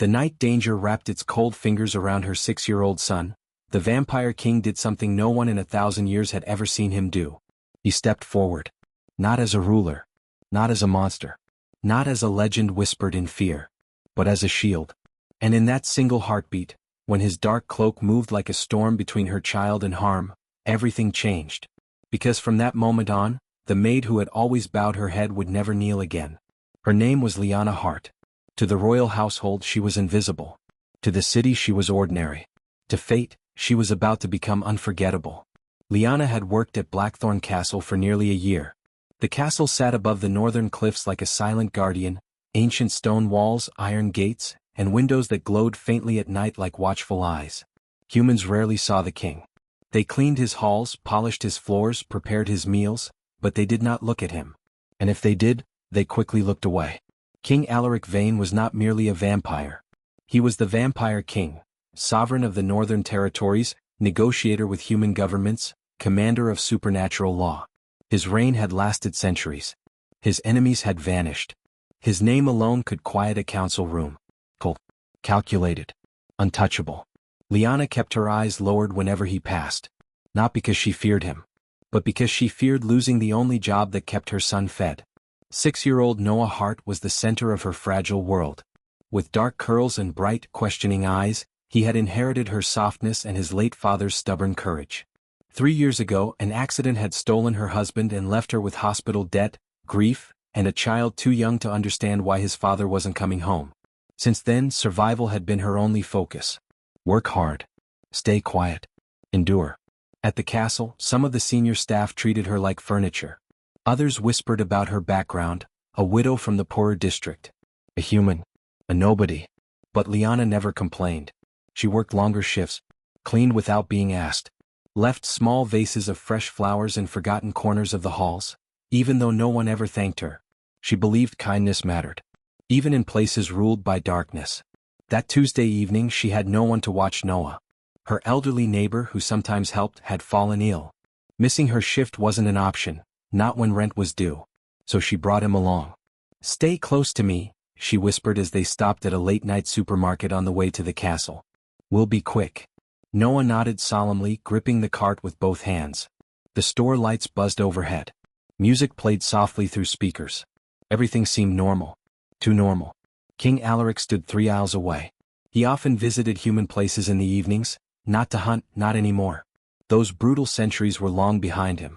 The night danger wrapped its cold fingers around her 6-year-old son. The vampire king did something no one in 1,000 years had ever seen him do. He stepped forward. Not as a ruler. Not as a monster. Not as a legend whispered in fear. But as a shield. And in that single heartbeat, when his dark cloak moved like a storm between her child and harm, everything changed. Because from that moment on, the maid who had always bowed her head would never kneel again. Her name was Liana Hart. To the royal household she was invisible. To the city she was ordinary. To fate, she was about to become unforgettable. Liana had worked at Blackthorn Castle for nearly a year. The castle sat above the northern cliffs like a silent guardian, ancient stone walls, iron gates, and windows that glowed faintly at night like watchful eyes. Humans rarely saw the king. They cleaned his halls, polished his floors, prepared his meals, but they did not look at him. And if they did, they quickly looked away. King Alaric Vane was not merely a vampire. He was the vampire king, sovereign of the northern territories, negotiator with human governments, commander of supernatural law. His reign had lasted centuries. His enemies had vanished. His name alone could quiet a council room. Cold, calculated, untouchable. Liana kept her eyes lowered whenever he passed. Not because she feared him, but because she feared losing the only job that kept her son fed. 6-year-old Noah Hart was the center of her fragile world. With dark curls and bright, questioning eyes, he had inherited her softness and his late father's stubborn courage. 3 years ago, an accident had stolen her husband and left her with hospital debt, grief, and a child too young to understand why his father wasn't coming home. Since then, survival had been her only focus. Work hard. Stay quiet. Endure. At the castle, some of the senior staff treated her like furniture. Others whispered about her background, a widow from the poorer district. A human. A nobody. But Liana never complained. She worked longer shifts, cleaned without being asked, left small vases of fresh flowers in forgotten corners of the halls. Even though no one ever thanked her, she believed kindness mattered. Even in places ruled by darkness. That Tuesday evening she had no one to watch Noah. Her elderly neighbor who sometimes helped had fallen ill. Missing her shift wasn't an option, not when rent was due. So she brought him along. "Stay close to me," she whispered as they stopped at a late-night supermarket on the way to the castle. "We'll be quick." Noah nodded solemnly, gripping the cart with both hands. The store lights buzzed overhead. Music played softly through speakers. Everything seemed normal. Too normal. King Alaric stood 3 aisles away. He often visited human places in the evenings, not to hunt, not anymore. Those brutal centuries were long behind him.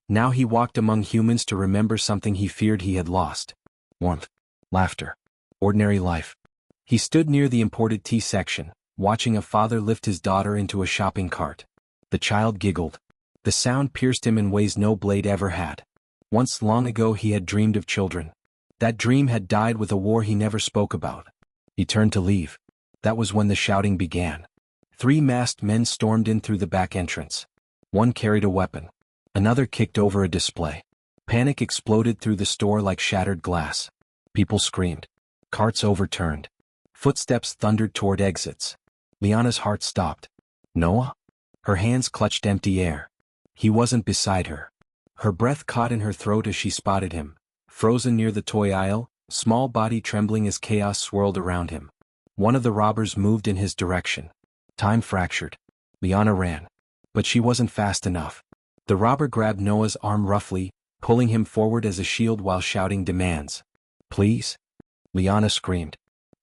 Now he walked among humans to remember something he feared he had lost. Warmth. Laughter. Ordinary life. He stood near the imported tea section, watching a father lift his daughter into a shopping cart. The child giggled. The sound pierced him in ways no blade ever had. Once long ago he had dreamed of children. That dream had died with a war he never spoke about. He turned to leave. That was when the shouting began. 3 masked men stormed in through the back entrance. One carried a weapon. Another kicked over a display. Panic exploded through the store like shattered glass. People screamed. Carts overturned. Footsteps thundered toward exits. Liana's heart stopped. Noah? Her hands clutched empty air. He wasn't beside her. Her breath caught in her throat as she spotted him, frozen near the toy aisle, small body trembling as chaos swirled around him. One of the robbers moved in his direction. Time fractured. Liana ran. But she wasn't fast enough. The robber grabbed Noah's arm roughly, pulling him forward as a shield while shouting demands. "Please?" Liana screamed.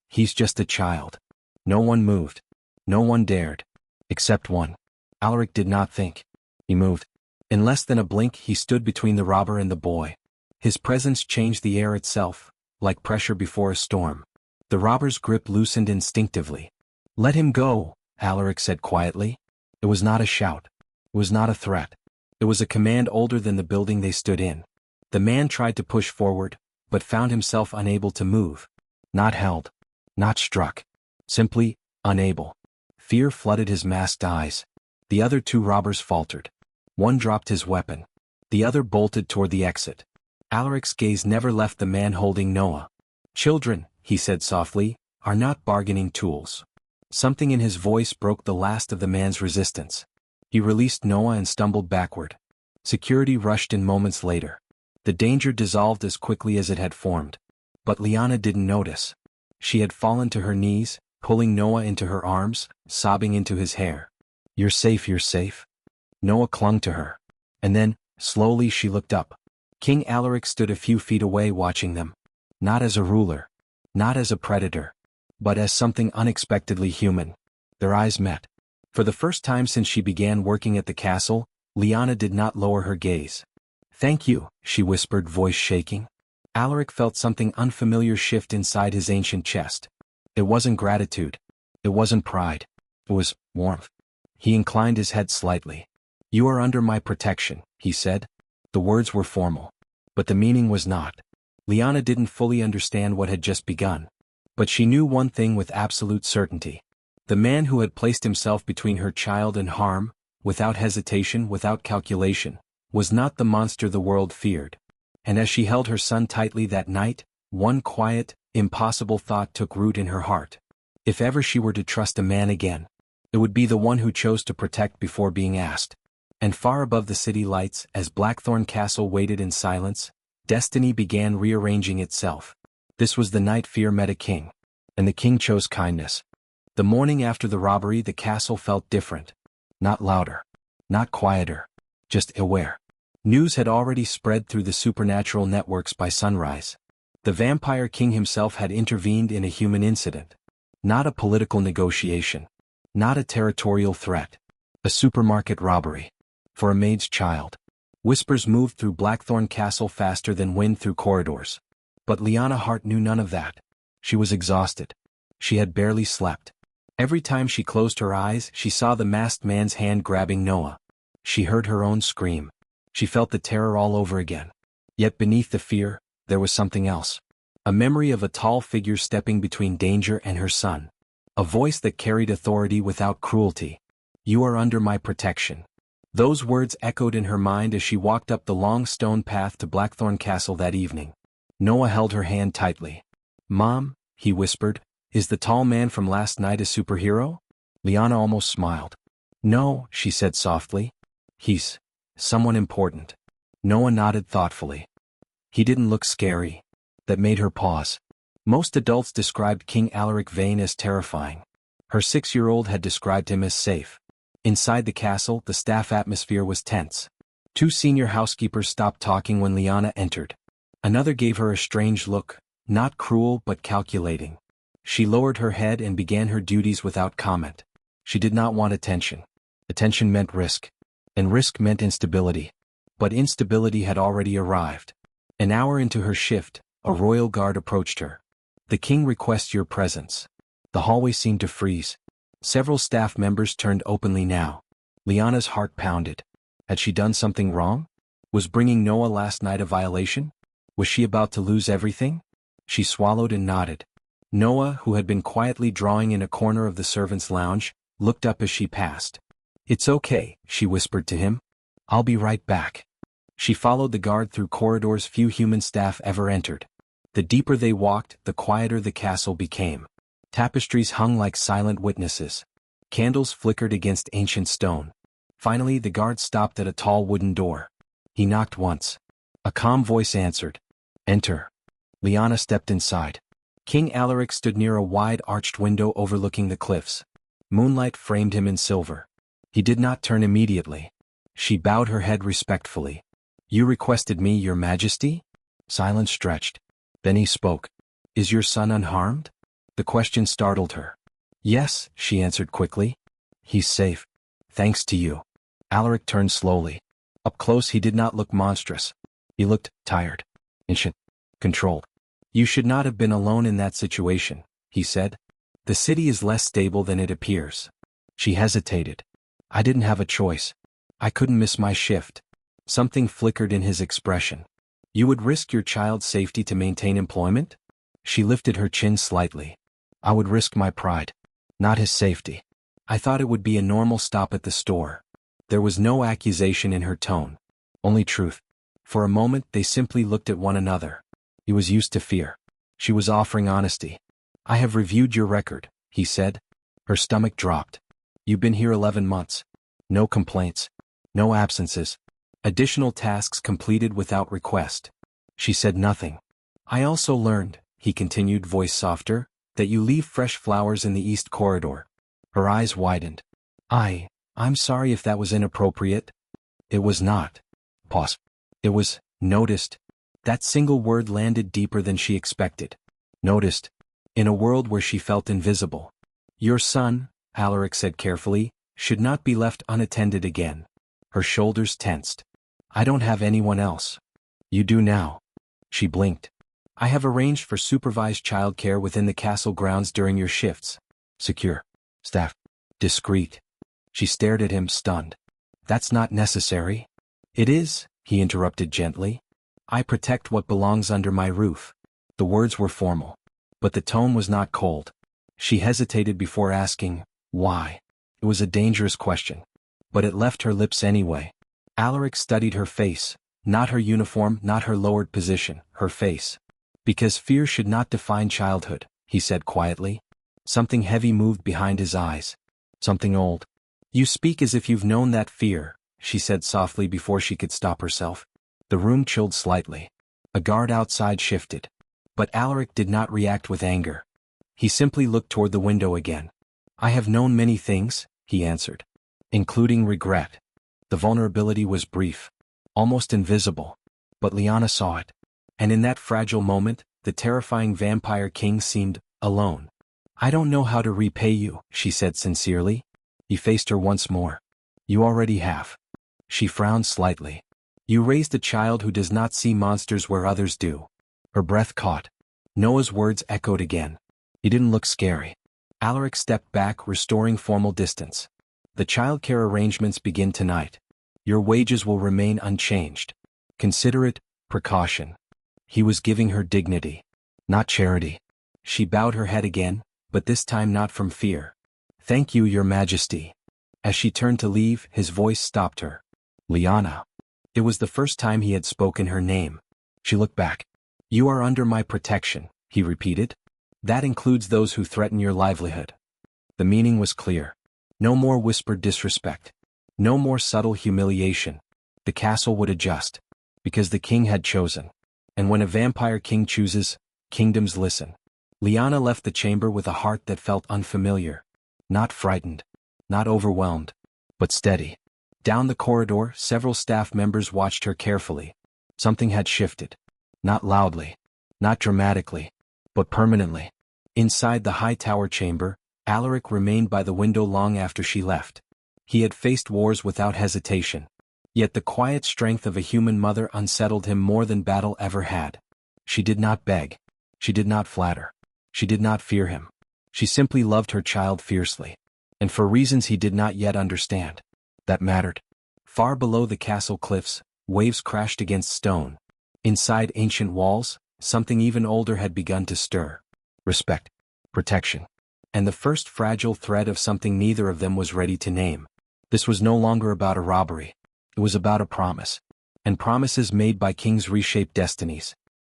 "He's just a child." No one moved. No one dared. Except one. Alaric did not think. He moved. In less than a blink he stood between the robber and the boy. His presence changed the air itself, like pressure before a storm. The robber's grip loosened instinctively. "Let him go," Alaric said quietly. It was not a shout. It was not a threat. It was a command older than the building they stood in. The man tried to push forward, but found himself unable to move. Not held. Not struck. Simply, unable. Fear flooded his masked eyes. The other 2 robbers faltered. One dropped his weapon. The other bolted toward the exit. Alaric's gaze never left the man holding Noah. "Children," he said softly, "are not bargaining tools." Something in his voice broke the last of the man's resistance. He released Noah and stumbled backward. Security rushed in moments later. The danger dissolved as quickly as it had formed. But Liana didn't notice. She had fallen to her knees, pulling Noah into her arms, sobbing into his hair. "You're safe, you're safe." Noah clung to her. And then, slowly she looked up. King Alaric stood a few feet away watching them. Not as a ruler. Not as a predator. But as something unexpectedly human. Their eyes met. For the first time since she began working at the castle, Liana did not lower her gaze. "Thank you," she whispered, voice shaking. Alaric felt something unfamiliar shift inside his ancient chest. It wasn't gratitude. It wasn't pride. It was warmth. He inclined his head slightly. "You are under my protection," he said. The words were formal. But the meaning was not. Liana didn't fully understand what had just begun. But she knew one thing with absolute certainty. The man who had placed himself between her child and harm, without hesitation, without calculation, was not the monster the world feared. And as she held her son tightly that night, one quiet, impossible thought took root in her heart. If ever she were to trust a man again, it would be the one who chose to protect before being asked. And far above the city lights, as Blackthorn Castle waited in silence, destiny began rearranging itself. This was the night fear met a king. And the king chose kindness. The morning after the robbery, the castle felt different. Not louder. Not quieter. Just aware. News had already spread through the supernatural networks by sunrise. The vampire king himself had intervened in a human incident. Not a political negotiation. Not a territorial threat. A supermarket robbery. For a maid's child. Whispers moved through Blackthorn Castle faster than wind through corridors. But Liana Hart knew none of that. She was exhausted. She had barely slept. Every time she closed her eyes, she saw the masked man's hand grabbing Noah. She heard her own scream. She felt the terror all over again. Yet beneath the fear, there was something else. A memory of a tall figure stepping between danger and her son. A voice that carried authority without cruelty. "You are under my protection." Those words echoed in her mind as she walked up the long stone path to Blackthorn Castle that evening. Noah held her hand tightly. "Mom," he whispered, "is the tall man from last night a superhero?" Liana almost smiled. "No," she said softly. "He's someone important." Noah nodded thoughtfully. He didn't look scary. That made her pause. Most adults described King Alaric Vane as terrifying. Her 6-year-old had described him as safe. Inside the castle, the staff atmosphere was tense. 2 senior housekeepers stopped talking when Liana entered. Another gave her a strange look, not cruel but calculating. She lowered her head and began her duties without comment. She did not want attention. Attention meant risk. And risk meant instability. But instability had already arrived. An hour into her shift, a royal guard approached her. "The king requests your presence." The hallway seemed to freeze. Several staff members turned openly now. Liana's heart pounded. Had she done something wrong? Was bringing Noah last night a violation? Was she about to lose everything? She swallowed and nodded. Noah, who had been quietly drawing in a corner of the servants' lounge, looked up as she passed. "It's okay," she whispered to him. "I'll be right back." She followed the guard through corridors few human staff ever entered. The deeper they walked, the quieter the castle became. Tapestries hung like silent witnesses. Candles flickered against ancient stone. Finally, the guard stopped at a tall wooden door. He knocked once. A calm voice answered. "Enter." Liana stepped inside. King Alaric stood near a wide arched window overlooking the cliffs. Moonlight framed him in silver. He did not turn immediately. She bowed her head respectfully. "You requested me, your majesty?" Silence stretched. Then he spoke. "Is your son unharmed?" The question startled her. "Yes," she answered quickly. "He's safe. Thanks to you." Alaric turned slowly. Up close he did not look monstrous. He looked tired. Ancient. Controlled. "You should not have been alone in that situation," he said. "The city is less stable than it appears." She hesitated. "I didn't have a choice. I couldn't miss my shift." Something flickered in his expression. "You would risk your child's safety to maintain employment?" She lifted her chin slightly. "I would risk my pride. Not his safety." I thought it would be a normal stop at the store. There was no accusation in her tone. Only truth. For a moment they simply looked at one another. He was used to fear. She was offering honesty. "I have reviewed your record," he said. Her stomach dropped. "You've been here 11 months. No complaints. No absences. Additional tasks completed without request." She said nothing. "I also learned," he continued, voice softer, That you leave fresh flowers in the east corridor. Her eyes widened. I'm sorry if that was inappropriate. It was not. Pause. It was, noticed. That single word landed deeper than she expected. Noticed. In a world where she felt invisible. Your son, Alaric said carefully, should not be left unattended again. Her shoulders tensed. I don't have anyone else. You do now. She blinked. I have arranged for supervised childcare within the castle grounds during your shifts. Secure. Staff. Discreet. She stared at him, stunned. That's not necessary. It is, he interrupted gently. I protect what belongs under my roof. The words were formal. But the tone was not cold. She hesitated before asking, why? It was a dangerous question. But it left her lips anyway. Alaric studied her face, not her uniform, not her lowered position, her face. Because fear should not define childhood, he said quietly. Something heavy moved behind his eyes. Something old. You speak as if you've known that fear, she said softly before she could stop herself. The room chilled slightly. A guard outside shifted. But Alaric did not react with anger. He simply looked toward the window again. I have known many things, he answered. Including regret. The vulnerability was brief. Almost invisible. But Liana saw it. And in that fragile moment, the terrifying vampire king seemed alone. I don't know how to repay you, she said sincerely. He faced her once more. You already have. She frowned slightly. You raised a child who does not see monsters where others do. Her breath caught. Noah's words echoed again. He didn't look scary. Alaric stepped back, restoring formal distance. The childcare arrangements begin tonight. Your wages will remain unchanged. Consider it precaution. He was giving her dignity, not charity. She bowed her head again, but this time not from fear. Thank you, Your Majesty. As she turned to leave, his voice stopped her. Liana. It was the first time he had spoken her name. She looked back. You are under my protection, he repeated. That includes those who threaten your livelihood. The meaning was clear. No more whispered disrespect. No more subtle humiliation. The castle would adjust. Because the king had chosen. And when a vampire king chooses, kingdoms listen. Liana left the chamber with a heart that felt unfamiliar. Not frightened. Not overwhelmed. But steady. Down the corridor, several staff members watched her carefully. Something had shifted. Not loudly. Not dramatically. But permanently. Inside the high tower chamber, Alaric remained by the window long after she left. He had faced wars without hesitation. Yet the quiet strength of a human mother unsettled him more than battle ever had. She did not beg. She did not flatter. She did not fear him. She simply loved her child fiercely. And for reasons he did not yet understand. That mattered. Far below the castle cliffs, waves crashed against stone. Inside ancient walls, something even older had begun to stir. Respect. Protection. And the first fragile thread of something neither of them was ready to name. This was no longer about a robbery. It was about a promise. And promises made by kings reshape destinies.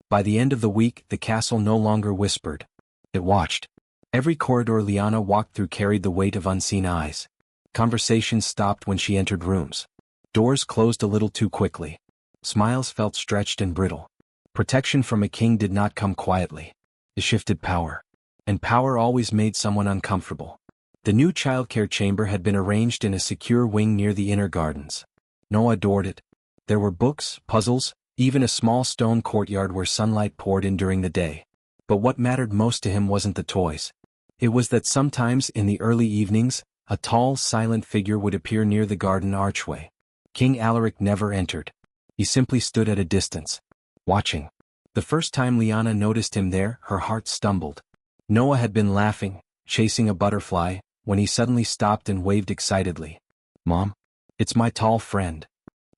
By the end of the week, the castle no longer whispered. It watched. Every corridor Liana walked through carried the weight of unseen eyes. Conversations stopped when she entered rooms. Doors closed a little too quickly. Smiles felt stretched and brittle. Protection from a king did not come quietly. It shifted power. And power always made someone uncomfortable. The new childcare chamber had been arranged in a secure wing near the inner gardens. Noah adored it. There were books, puzzles, even a small stone courtyard where sunlight poured in during the day. But what mattered most to him wasn't the toys. It was that sometimes in the early evenings, a tall, silent figure would appear near the garden archway. King Alaric never entered. He simply stood at a distance, watching. The first time Liana noticed him there, her heart stumbled. Noah had been laughing, chasing a butterfly, when he suddenly stopped and waved excitedly. Mom? It's my tall friend.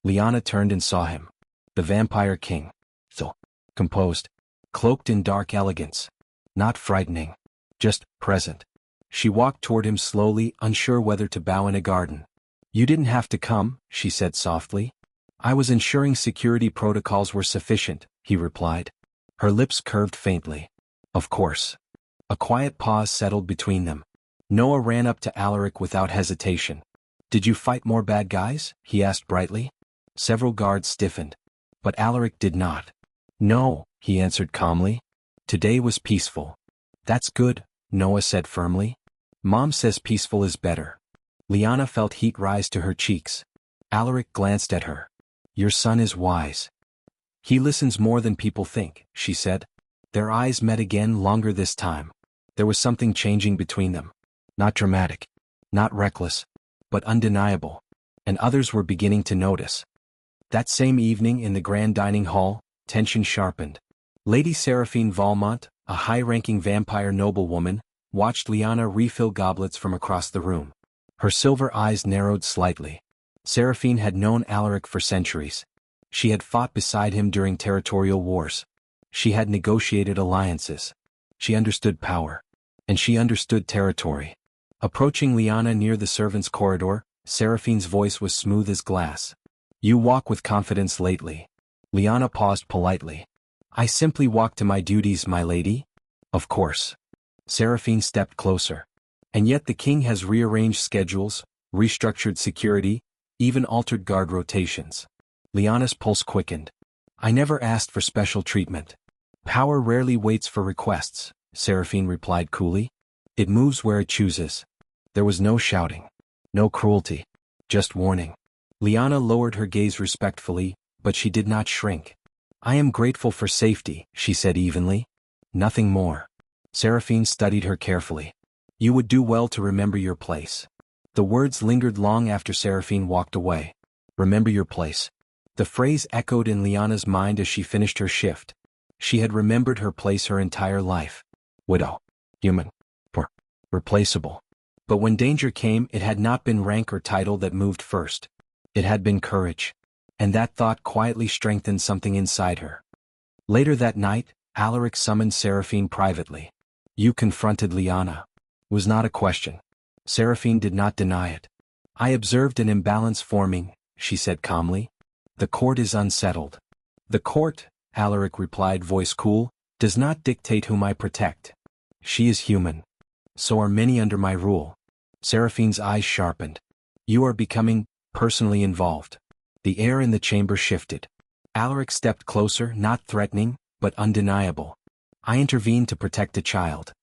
Liana turned and saw him. The vampire king. So composed. Cloaked in dark elegance. Not frightening. Just present. She walked toward him slowly, unsure whether to bow in a garden. You didn't have to come, she said softly. I was ensuring security protocols were sufficient, he replied. Her lips curved faintly. Of course. A quiet pause settled between them. Noah ran up to Alaric without hesitation. Did you fight more bad guys? He asked brightly. Several guards stiffened. But Alaric did not. No, he answered calmly. Today was peaceful. That's good, Noah said firmly. Mom says peaceful is better. Liana felt heat rise to her cheeks. Alaric glanced at her. Your son is wise. He listens more than people think, she said. Their eyes met again, longer this time. There was something changing between them. Not dramatic, not reckless, but undeniable. And others were beginning to notice. That same evening in the grand dining hall, tension sharpened. Lady Seraphine Valmont, a high-ranking vampire noblewoman, watched Liana refill goblets from across the room. Her silver eyes narrowed slightly. Seraphine had known Alaric for centuries. She had fought beside him during territorial wars. She had negotiated alliances. She understood power. And she understood territory. Approaching Liana near the servants' corridor, Seraphine's voice was smooth as glass. You walk with confidence lately. Liana paused politely. I simply walk to my duties, my lady. Of course. Seraphine stepped closer. And yet the king has rearranged schedules, restructured security, even altered guard rotations. Liana's pulse quickened. I never asked for special treatment. Power rarely waits for requests, Seraphine replied coolly. It moves where it chooses. There was no shouting. No cruelty. Just warning. Liana lowered her gaze respectfully, but she did not shrink. I am grateful for safety, she said evenly. Nothing more. Seraphine studied her carefully. You would do well to remember your place. The words lingered long after Seraphine walked away. Remember your place. The phrase echoed in Liana's mind as she finished her shift. She had remembered her place her entire life. Widow. Human. Poor. Replaceable. But when danger came, it had not been rank or title that moved first. It had been courage. And that thought quietly strengthened something inside her. Later that night, Alaric summoned Seraphine privately. You confronted Liana. Was not a question. Seraphine did not deny it. I observed an imbalance forming, she said calmly. The court is unsettled. The court, Alaric replied, voice cool, does not dictate whom I protect. She is human. So are many under my rule. Seraphine's eyes sharpened. You are becoming personally involved. The air in the chamber shifted. Alaric stepped closer, not threatening, but undeniable. I intervened to protect a child.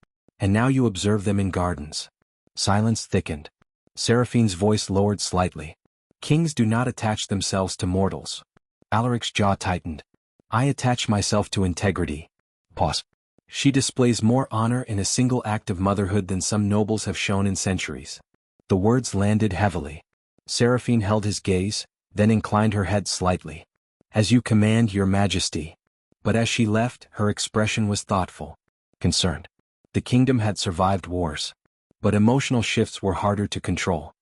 And now you observe them in gardens. Silence thickened. Seraphine's voice lowered slightly. Kings do not attach themselves to mortals. Alaric's jaw tightened. I attach myself to integrity. Pause. She displays more honor in a single act of motherhood than some nobles have shown in centuries. The words landed heavily. Seraphine held his gaze, then inclined her head slightly. As you command, your majesty. But as she left, her expression was thoughtful. Concerned. The kingdom had survived wars. But emotional shifts were harder to control.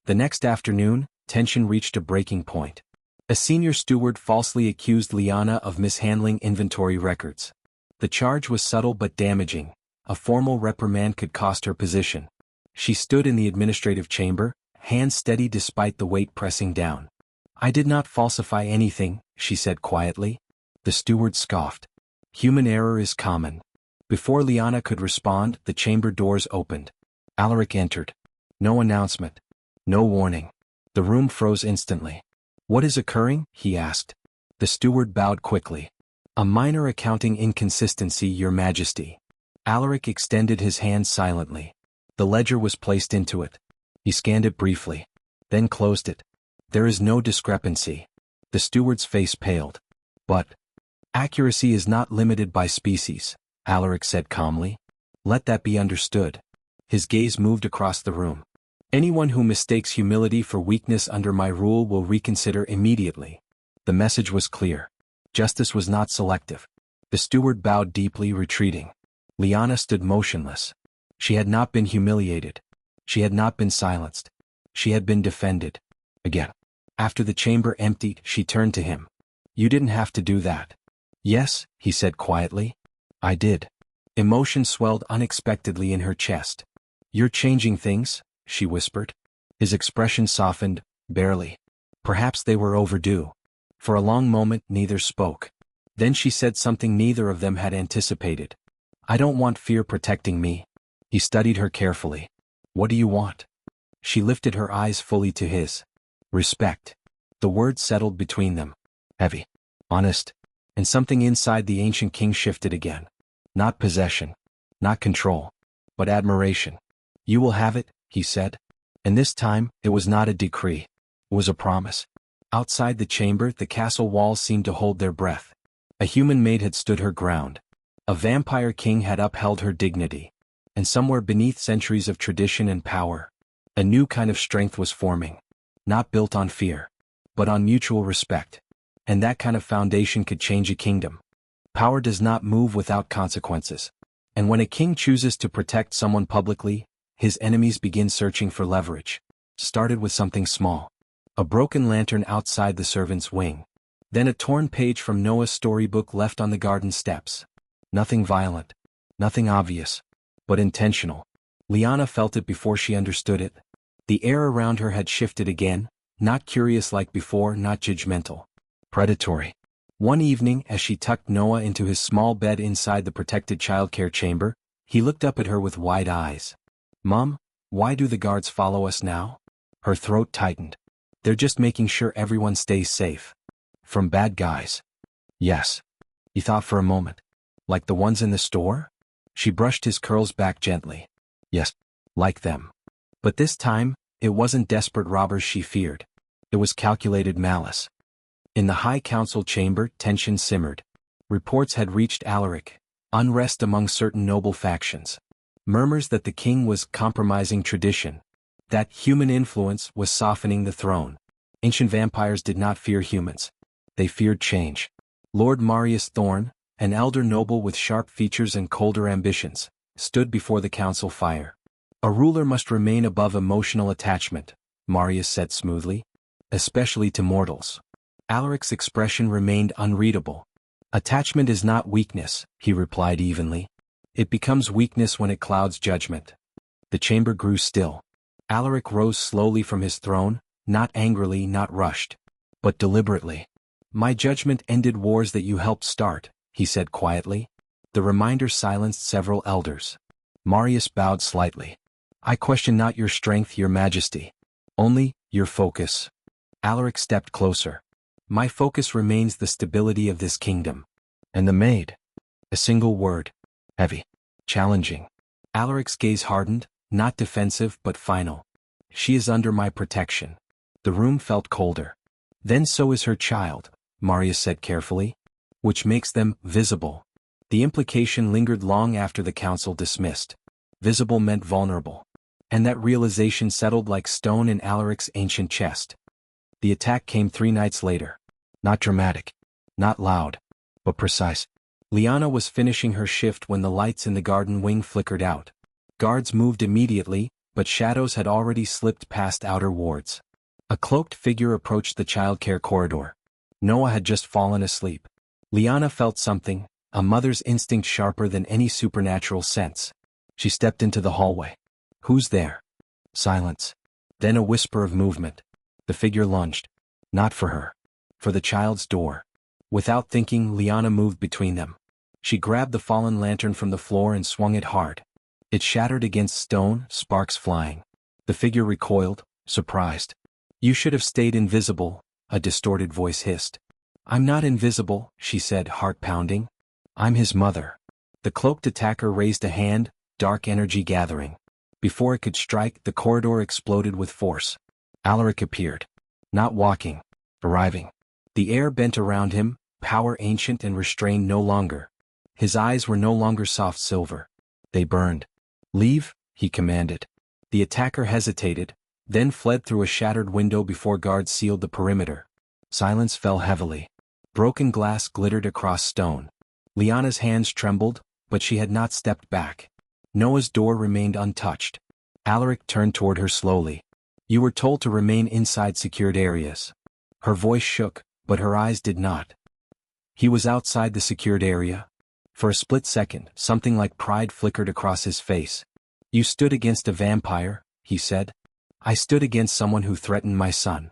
The next afternoon, tension reached a breaking point. A senior steward falsely accused Liana of mishandling inventory records. The charge was subtle but damaging. A formal reprimand could cost her position. She stood in the administrative chamber, hands steady despite the weight pressing down. I did not falsify anything, she said quietly. The steward scoffed. Human error is common. Before Liana could respond, the chamber doors opened. Alaric entered. No announcement. No warning. The room froze instantly. What is occurring? He asked. The steward bowed quickly. A minor accounting inconsistency, your majesty. Alaric extended his hand silently. The ledger was placed into it. He scanned it briefly. Then closed it. There is no discrepancy. The steward's face paled. But accuracy is not limited by species, Alaric said calmly. Let that be understood. His gaze moved across the room. Anyone who mistakes humility for weakness under my rule will reconsider immediately. The message was clear. Justice was not selective. The steward bowed deeply, retreating. Liana stood motionless. She had not been humiliated. She had not been silenced. She had been defended. Again. After the chamber emptied, she turned to him. You didn't have to do that. Yes, he said quietly. I did. Emotion swelled unexpectedly in her chest. You're changing things, she whispered. His expression softened, barely. Perhaps they were overdue. For a long moment, neither spoke. Then she said something neither of them had anticipated. I don't want fear protecting me. He studied her carefully. What do you want? She lifted her eyes fully to his. Respect. The words settled between them. Heavy. Honest. And something inside the ancient king shifted again. Not possession. Not control. but admiration. "You will have it," he said. And this time, it was not a decree. It was a promise. Outside the chamber, the castle walls seemed to hold their breath. A human maid had stood her ground. A vampire king had upheld her dignity. And somewhere beneath centuries of tradition and power, a new kind of strength was forming. Not built on fear, but on mutual respect. And that kind of foundation could change a kingdom. Power does not move without consequences. And when a king chooses to protect someone publicly, his enemies begin searching for leverage. Started with something small. A broken lantern outside the servant's wing. Then a torn page from Noah's storybook left on the garden steps. Nothing violent. Nothing obvious. But intentional. Liana felt it before she understood it. The air around her had shifted again, not curious like before, not judgmental. Predatory. One evening, as she tucked Noah into his small bed inside the protected childcare chamber, he looked up at her with wide eyes. "Mom, why do the guards follow us now?" Her throat tightened. "They're just making sure everyone stays safe. From bad guys." "Yes." He thought for a moment. "Like the ones in the store?" She brushed his curls back gently. "Yes, like them." But this time, it wasn't desperate robbers she feared. It was calculated malice. In the High Council chamber, tension simmered. Reports had reached Alaric. Unrest among certain noble factions. Murmurs that the king was compromising tradition. That human influence was softening the throne. Ancient vampires did not fear humans. They feared change. Lord Marius Thorn, an elder noble with sharp features and colder ambitions, stood before the council fire. "A ruler must remain above emotional attachment," Marius said smoothly. "Especially to mortals." Alaric's expression remained unreadable. "Attachment is not weakness," he replied evenly. "It becomes weakness when it clouds judgment." The chamber grew still. Alaric rose slowly from his throne, not angrily, not rushed, but deliberately. "My judgment ended wars that you helped start," he said quietly. The reminder silenced several elders. Marius bowed slightly. "I question not your strength, your majesty. Only, your focus." Alaric stepped closer. "My focus remains the stability of this kingdom." "And the maid?" A single word. Heavy. Challenging. Alaric's gaze hardened, not defensive but final. "She is under my protection." The room felt colder. "Then so is her child," Marius said carefully. "Which makes them visible." The implication lingered long after the council dismissed. Visible meant vulnerable. And that realization settled like stone in Alaric's ancient chest. The attack came 3 nights later. Not dramatic. Not loud. But precise. Liana was finishing her shift when the lights in the garden wing flickered out. Guards moved immediately, but shadows had already slipped past outer wards. A cloaked figure approached the childcare corridor. Noah had just fallen asleep. Liana felt something, a mother's instinct sharper than any supernatural sense. She stepped into the hallway. "Who's there?" Silence. Then a whisper of movement. The figure lunged. Not for her. For the child's door. Without thinking, Liana moved between them. She grabbed the fallen lantern from the floor and swung it hard. It shattered against stone, sparks flying. The figure recoiled, surprised. "You should have stayed invisible," a distorted voice hissed. "I'm not invisible," she said, heart pounding. "I'm his mother." The cloaked attacker raised a hand, dark energy gathering. Before it could strike, the corridor exploded with force. Alaric appeared. Not walking. Arriving. The air bent around him, power ancient and restrained no longer. His eyes were no longer soft silver. They burned. "Leave," he commanded. The attacker hesitated, then fled through a shattered window before guards sealed the perimeter. Silence fell heavily. Broken glass glittered across stone. Liana's hands trembled, but she had not stepped back. Noah's door remained untouched. Alaric turned toward her slowly. "You were told to remain inside secured areas." Her voice shook, but her eyes did not. He was outside the secured area. For a split second, something like pride flickered across his face. "You stood against a vampire," he said. "I stood against someone who threatened my son."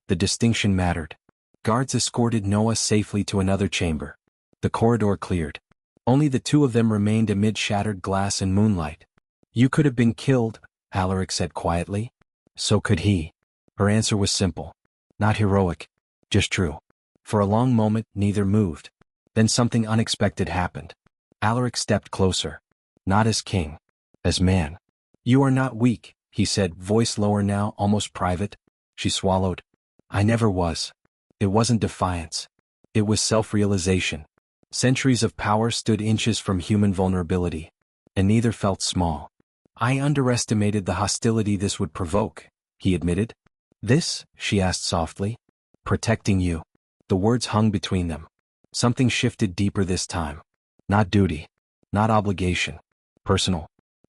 The distinction mattered. Guards escorted Noah safely to another chamber. The corridor cleared. Only the 2 of them remained amid shattered glass and moonlight. "You could have been killed," Alaric said quietly. "So could he." Her answer was simple. Not heroic. Just true. For a long moment, neither moved. Then something unexpected happened. Alaric stepped closer. Not as king. as man. You are not weak, he said, voice lower now, almost private. She swallowed. I never was. It wasn't defiance. It was self-realization. Centuries of power stood inches from human vulnerability, and neither felt small. I underestimated the hostility this would provoke, he admitted. This, she asked softly. Protecting you. The words hung between them. Something shifted deeper this time. Not duty. Not obligation. Personal.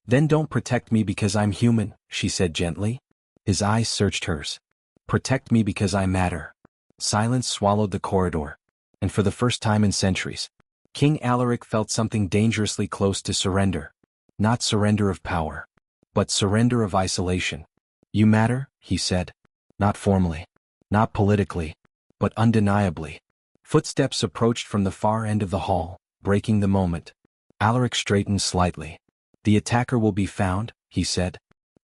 Then don't protect me because I'm human, she said gently. His eyes searched hers. Protect me because I matter. Silence swallowed the corridor. And for the first time in centuries, King Alaric felt something dangerously close to surrender. Not surrender of power, but surrender of isolation. You matter, he said. Not formally. Not politically. But undeniably. Footsteps approached from the far end of the hall, breaking the moment. Alaric straightened slightly. The attacker will be found, he said.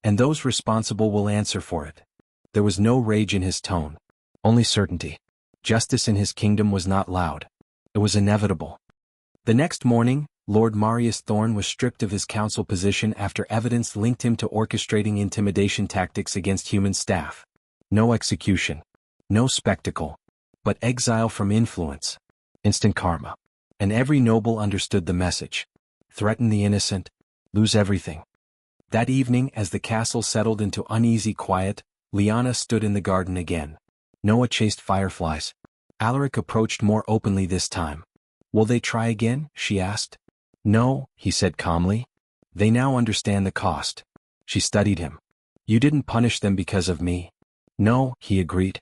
And those responsible will answer for it. There was no rage in his tone. Only certainty. Justice in his kingdom was not loud. It was inevitable. The next morning, Lord Marius Thorne was stripped of his council position after evidence linked him to orchestrating intimidation tactics against human staff. No execution. No spectacle. But exile from influence. Instant karma. And every noble understood the message. Threaten the innocent. Lose everything. That evening, as the castle settled into uneasy quiet, Liana stood in the garden again. Noah chased fireflies. Alaric approached more openly this time. Will they try again? She asked. No, he said calmly. They now understand the cost. She studied him. You didn't punish them because of me. No, he agreed.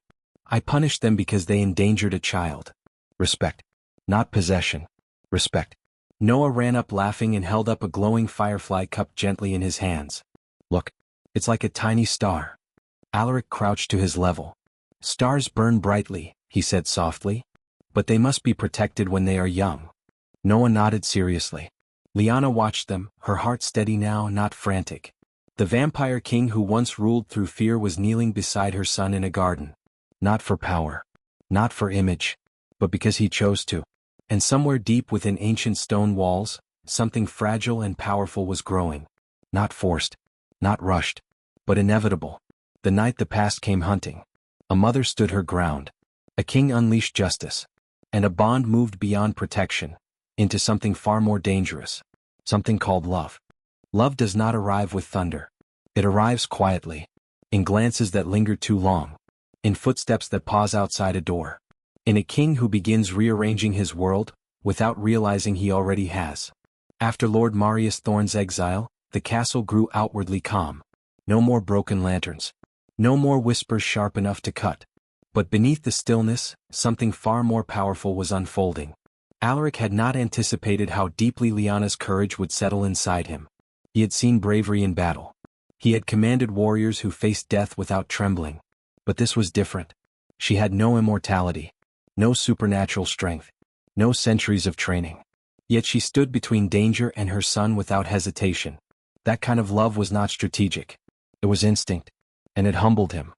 I punished them because they endangered a child. Respect. Not possession. Respect. Noah ran up laughing and held up a glowing firefly cup gently in his hands. Look, it's like a tiny star. Alaric crouched to his level. Stars burn brightly, he said softly. But they must be protected when they are young. Noah nodded seriously. Liana watched them, her heart steady now, not frantic. The vampire king who once ruled through fear was kneeling beside her son in a garden. Not for power. Not for image. But because he chose to. And somewhere deep within ancient stone walls, something fragile and powerful was growing. Not forced. Not rushed. But inevitable. The night the past came hunting. A mother stood her ground. A king unleashed justice. And a bond moved beyond protection, into something far more dangerous. Something called love. Love does not arrive with thunder. It arrives quietly. In glances that linger too long. In footsteps that pause outside a door. In a king who begins rearranging his world, without realizing he already has. After Lord Marius Thorne's exile, the castle grew outwardly calm. No more broken lanterns. No more whispers sharp enough to cut. But beneath the stillness, something far more powerful was unfolding. Alaric had not anticipated how deeply Liana's courage would settle inside him. He had seen bravery in battle. He had commanded warriors who faced death without trembling. But this was different. She had no immortality. No supernatural strength. No centuries of training. Yet she stood between danger and her son without hesitation. That kind of love was not strategic. It was instinct. And it humbled him.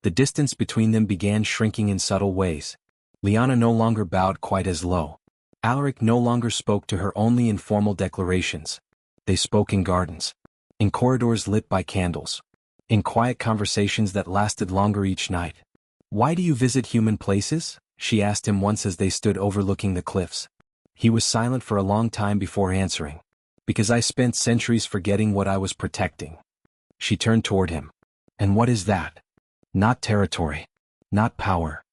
The distance between them began shrinking in subtle ways. Liana no longer bowed quite as low. Alaric no longer spoke to her only in formal declarations. They spoke in gardens. In corridors lit by candles. In quiet conversations that lasted longer each night. Why do you visit human places? She asked him once as they stood overlooking the cliffs. He was silent for a long time before answering. Because I spent centuries forgetting what I was protecting. She turned toward him. And what is that? Not territory. Not power.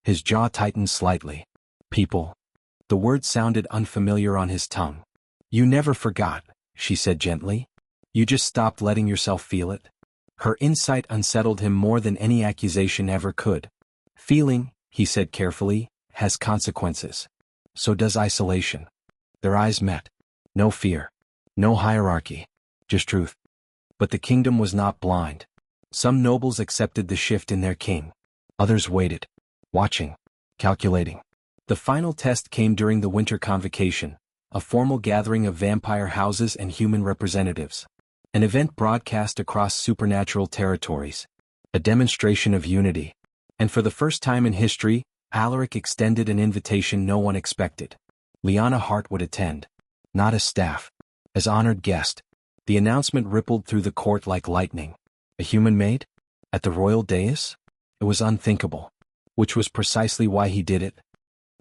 His jaw tightened slightly. People. The word sounded unfamiliar on his tongue. You never forgot, she said gently. You just stopped letting yourself feel it. Her insight unsettled him more than any accusation ever could. Feeling, he said carefully, has consequences. So does isolation. Their eyes met. No fear. No hierarchy. Just truth. But the kingdom was not blind. Some nobles accepted the shift in their king. Others waited. Watching. Calculating. The final test came during the winter convocation, a formal gathering of vampire houses and human representatives. An event broadcast across supernatural territories. A demonstration of unity. And for the first time in history, Alaric extended an invitation no one expected. Liana Hart would attend. Not as staff. As honored guest. The announcement rippled through the court like lightning. A human maid? At the royal dais? It was unthinkable. Which was precisely why he did it.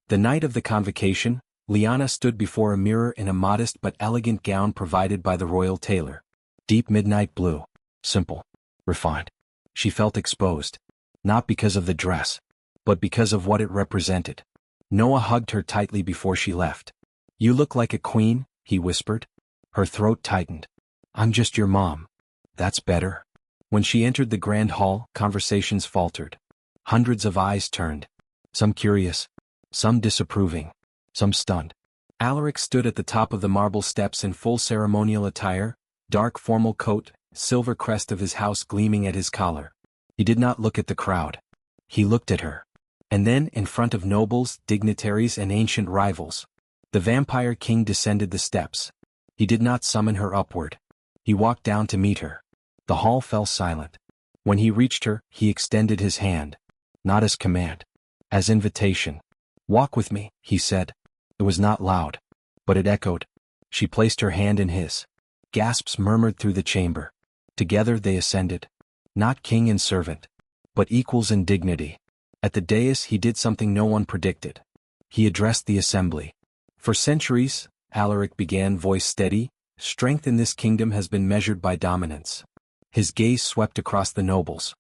The night of the convocation, Liana stood before a mirror in a modest but elegant gown provided by the royal tailor. Deep midnight blue. Simple. Refined. She felt exposed. Not because of the dress, but because of what it represented. Noah hugged her tightly before she left. "You look like a queen," he whispered. Her throat tightened. "I'm just your mom." "That's better." When she entered the grand hall, conversations faltered. Hundreds of eyes turned. Some curious, some disapproving, some stunned. Alaric stood at the top of the marble steps in full ceremonial attire, dark formal coat, silver crest of his house gleaming at his collar. He did not look at the crowd. He looked at her. And then, in front of nobles, dignitaries, and ancient rivals, the vampire king descended the steps. He did not summon her upward. He walked down to meet her. The hall fell silent. When he reached her, he extended his hand. Not as command. As invitation. "Walk with me," he said. It was not loud, but it echoed. She placed her hand in his. Gasps murmured through the chamber. Together they ascended. Not king and servant, but equals in dignity. At the dais he did something no one predicted. He addressed the assembly. "For centuries," Alaric began, voice steady, "strength in this kingdom has been measured by dominance." His gaze swept across the nobles.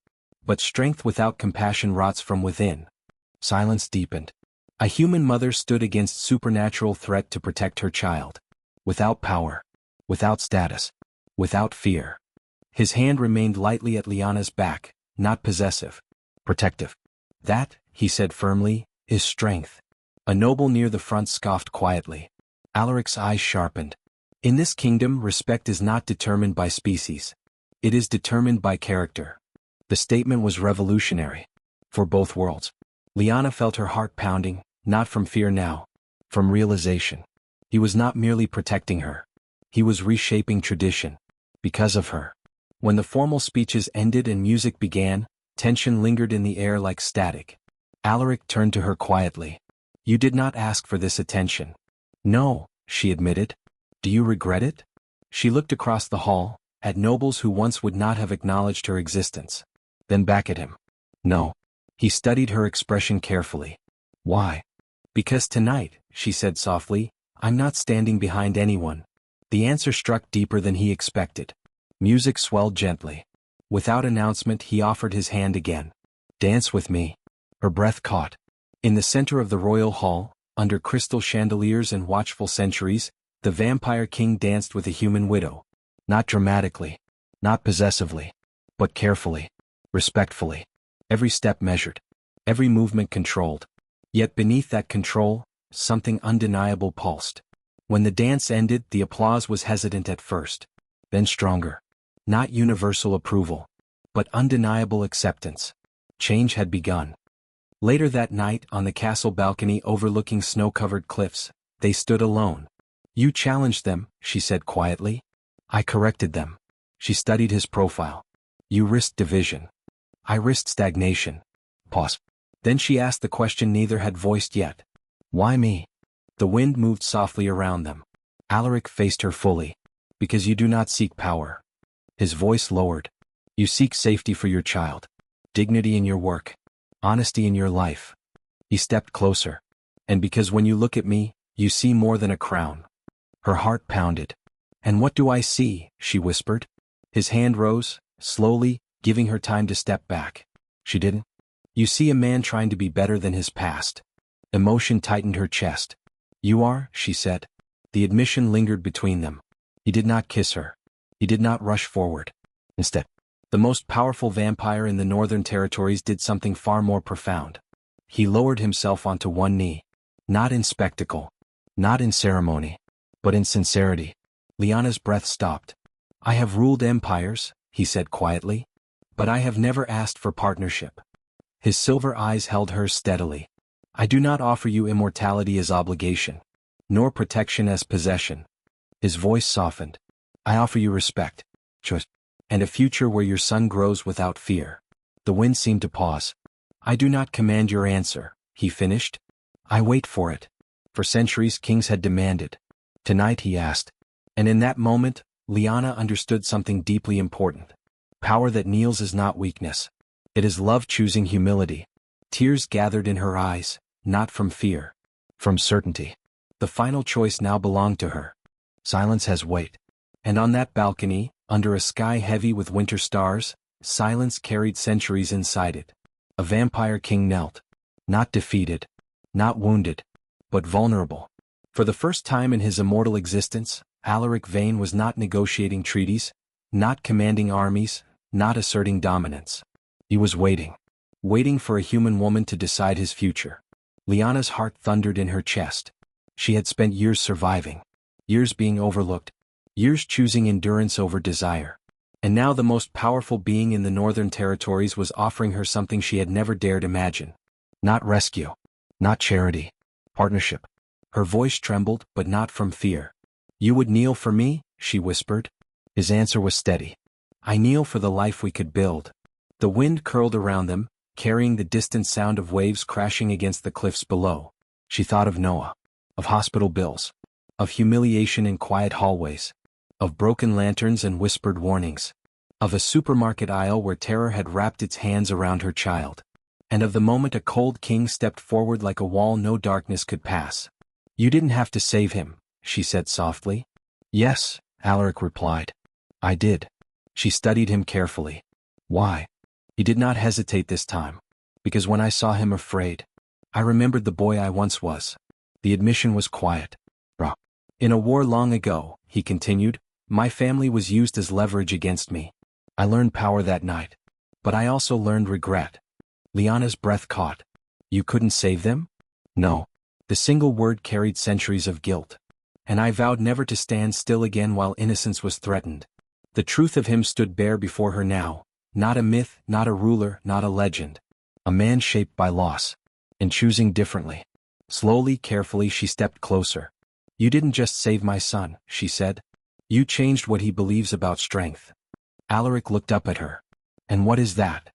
"But strength without compassion rots from within." Silence deepened. A human mother stood against supernatural threat to protect her child. Without power. Without status. Without fear. His hand remained lightly at Liana's back, not possessive. Protective. "That," he said firmly, "is strength." A noble near the front scoffed quietly. Alaric's eyes sharpened. "In this kingdom, respect is not determined by species. It is determined by character." The statement was revolutionary. For both worlds. Liana felt her heart pounding, not from fear now. From realization. He was not merely protecting her. He was reshaping tradition. Because of her. When the formal speeches ended and music began, tension lingered in the air like static. Alaric turned to her quietly. "You did not ask for this attention." "No," she admitted. "Do you regret it?" She looked across the hall, at nobles who once would not have acknowledged her existence. Then back at him. "No." He studied her expression carefully. "Why?" "Because tonight," she said softly, "I'm not standing behind anyone." The answer struck deeper than he expected. Music swelled gently. Without announcement he offered his hand again. "Dance with me." Her breath caught. In the center of the royal hall, under crystal chandeliers and watchful centuries, the vampire king danced with a human widow. Not dramatically. Not possessively. But carefully. Respectfully. Every step measured. Every movement controlled. Yet beneath that control, something undeniable pulsed. When the dance ended, the applause was hesitant at first. Then stronger. Not universal approval. But undeniable acceptance. Change had begun. Later that night, on the castle balcony overlooking snow-covered cliffs, they stood alone. "You challenged them," she said quietly. "I corrected them." She studied his profile. "You risked division. I risked stagnation." Pause. Then she asked the question neither had voiced yet. "Why me?" The wind moved softly around them. Alaric faced her fully. "Because you do not seek power." His voice lowered. "You seek safety for your child. Dignity in your work. Honesty in your life." He stepped closer. "And because when you look at me, you see more than a crown." Her heart pounded. "And what do I see?" she whispered. His hand rose, slowly, giving her time to step back. She didn't. "You see a man trying to be better than his past." Emotion tightened her chest. "You are," she said. The admission lingered between them. He did not kiss her. He did not rush forward. Instead, the most powerful vampire in the Northern Territories did something far more profound. He lowered himself onto one knee. Not in spectacle. Not in ceremony. But in sincerity. Liana's breath stopped. "I have ruled empires," he said quietly. "But I have never asked for partnership." His silver eyes held hers steadily. "I do not offer you immortality as obligation. Nor protection as possession." His voice softened. "I offer you respect. Trust. And a future where your son grows without fear." The wind seemed to pause. "I do not command your answer," he finished. "I wait for it." For centuries kings had demanded. Tonight he asked. And in that moment, Liana understood something deeply important. Power that kneels is not weakness. It is love choosing humility. Tears gathered in her eyes, not from fear, from certainty. The final choice now belonged to her. Silence has weight. And on that balcony, under a sky heavy with winter stars, silence carried centuries inside it. A vampire king knelt. Not defeated, not wounded, but vulnerable. For the first time in his immortal existence, Alaric Vane was not negotiating treaties, not commanding armies, not asserting dominance. He was waiting. Waiting for a human woman to decide his future. Liana's heart thundered in her chest. She had spent years surviving. Years being overlooked. Years choosing endurance over desire. And now the most powerful being in the Northern Territories was offering her something she had never dared imagine. Not rescue. Not charity. Partnership. Her voice trembled, but not from fear. "You would kneel for me?" she whispered. His answer was steady. "I kneel for the life we could build." The wind curled around them, carrying the distant sound of waves crashing against the cliffs below. She thought of Noah. Of hospital bills. Of humiliation in quiet hallways. Of broken lanterns and whispered warnings. Of a supermarket aisle where terror had wrapped its hands around her child. And of the moment a cold king stepped forward like a wall no darkness could pass. "You didn't have to save him," she said softly. "Yes," Alaric replied. "I did." She studied him carefully. "Why?" He did not hesitate this time. "Because when I saw him afraid, I remembered the boy I once was." The admission was quiet. Raw. "In a war long ago," he continued, "my family was used as leverage against me. I learned power that night. But I also learned regret." Liana's breath caught. "You couldn't save them?" "No." The single word carried centuries of guilt. "And I vowed never to stand still again while innocence was threatened." The truth of him stood bare before her now. Not a myth, not a ruler, not a legend. A man shaped by loss. And choosing differently. Slowly, carefully she stepped closer. "You didn't just save my son," she said. "You changed what he believes about strength." Alaric looked up at her. "And what is that?"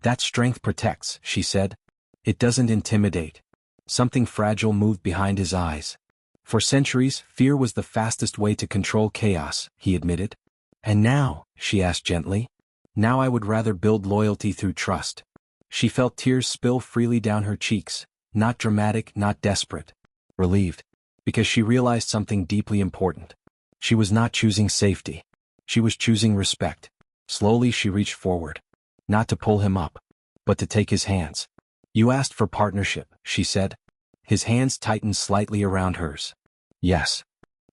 "That strength protects," she said. "It doesn't intimidate." Something fragile moved behind his eyes. "For centuries, fear was the fastest way to control chaos," he admitted. "And now," she asked gently, "now I would rather build loyalty through trust." She felt tears spill freely down her cheeks, not dramatic, not desperate. Relieved. Because she realized something deeply important. She was not choosing safety. She was choosing respect. Slowly she reached forward. Not to pull him up, but to take his hands. "You asked for partnership," she said. His hands tightened slightly around hers. "Yes.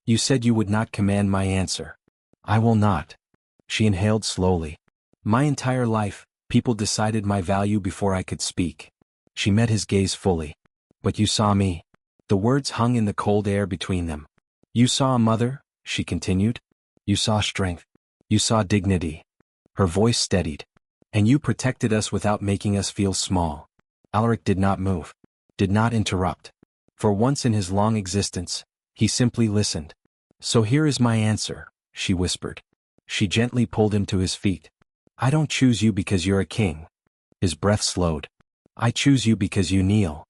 You said you would not command my answer." "I will not." She inhaled slowly. "My entire life, people decided my value before I could speak." She met his gaze fully. "But you saw me." The words hung in the cold air between them. "You saw a mother," she continued. "You saw strength. You saw dignity." Her voice steadied. "And you protected us without making us feel small." Alaric did not move. Did not interrupt. For once in his long existence, he simply listened. "So here is my answer," she whispered. She gently pulled him to his feet. "I don't choose you because you're a king." His breath slowed. "I choose you because you kneel."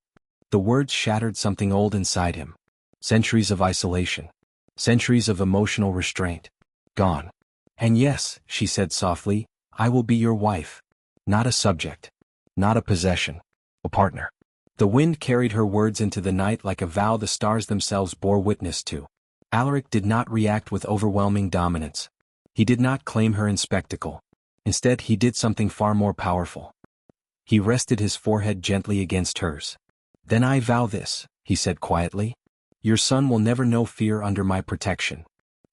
The words shattered something old inside him. Centuries of isolation. Centuries of emotional restraint. Gone. "And yes," she said softly, "I will be your wife. Not a subject. Not a possession. A partner." The wind carried her words into the night like a vow the stars themselves bore witness to. Alaric did not react with overwhelming dominance. He did not claim her in spectacle. Instead he did something far more powerful. He rested his forehead gently against hers. "Then I vow this," he said quietly. "Your son will never know fear under my protection."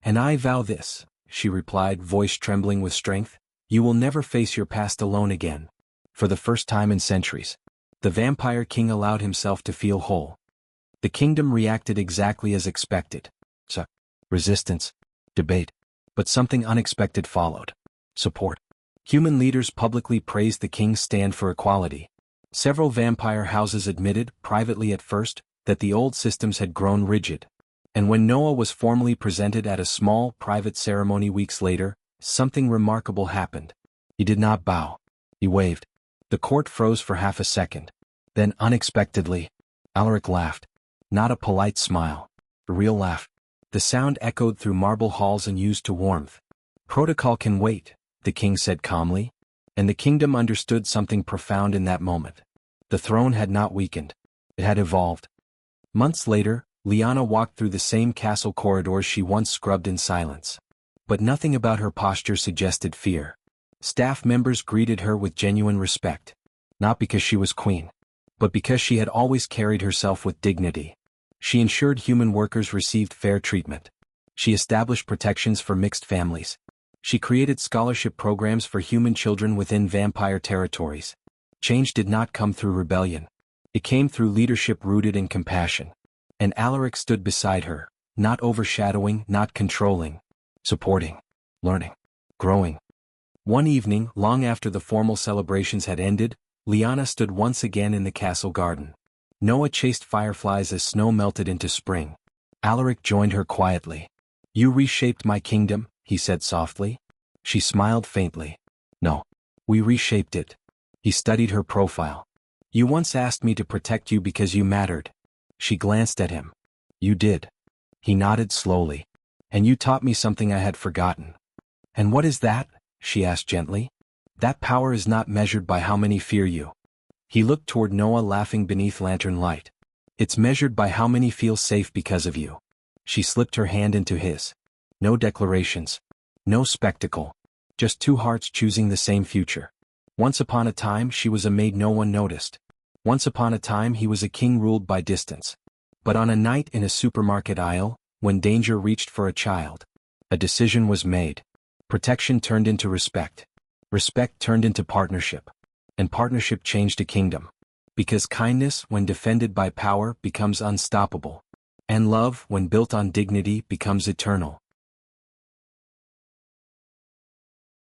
"And I vow this," she replied, voice trembling with strength. "You will never face your past alone again." For the first time in centuries, the vampire king allowed himself to feel whole. The kingdom reacted exactly as expected. Resistance. Debate. But something unexpected followed. Support. Human leaders publicly praised the king's stand for equality. Several vampire houses admitted, privately at first, that the old systems had grown rigid. And when Noah was formally presented at a small, private ceremony weeks later, something remarkable happened. He did not bow. He waved. The court froze for half a second. Then, unexpectedly, Alaric laughed. Not a polite smile. A real laugh. The sound echoed through marble halls and used to warmth. Protocol can wait, the king said calmly. And the kingdom understood something profound in that moment. The throne had not weakened. It had evolved. Months later, Liana walked through the same castle corridors she once scrubbed in silence. But nothing about her posture suggested fear. Staff members greeted her with genuine respect. Not because she was queen, but because she had always carried herself with dignity. She ensured human workers received fair treatment. She established protections for mixed families. She created scholarship programs for human children within vampire territories. Change did not come through rebellion. It came through leadership rooted in compassion. And Alaric stood beside her, not overshadowing, not controlling, supporting, learning, growing. One evening, long after the formal celebrations had ended, Liana stood once again in the castle garden. Noah chased fireflies as snow melted into spring. Alaric joined her quietly. "You reshaped my kingdom," he said softly. She smiled faintly. "No. We reshaped it." He studied her profile. "You once asked me to protect you because you mattered." She glanced at him. "You did." He nodded slowly. "And you taught me something I had forgotten." "And what is that?" she asked gently. "That power is not measured by how many fear you." He looked toward Noah laughing beneath lantern light. "It's measured by how many feel safe because of you." She slipped her hand into his. No declarations. No spectacle. Just two hearts choosing the same future. Once upon a time she was a maid no one noticed. Once upon a time he was a king ruled by distance. But on a night in a supermarket aisle, when danger reached for a child, a decision was made. Protection turned into respect. Respect turned into partnership. And partnership changed a kingdom. Because kindness, when defended by power, becomes unstoppable. And love, when built on dignity, becomes eternal.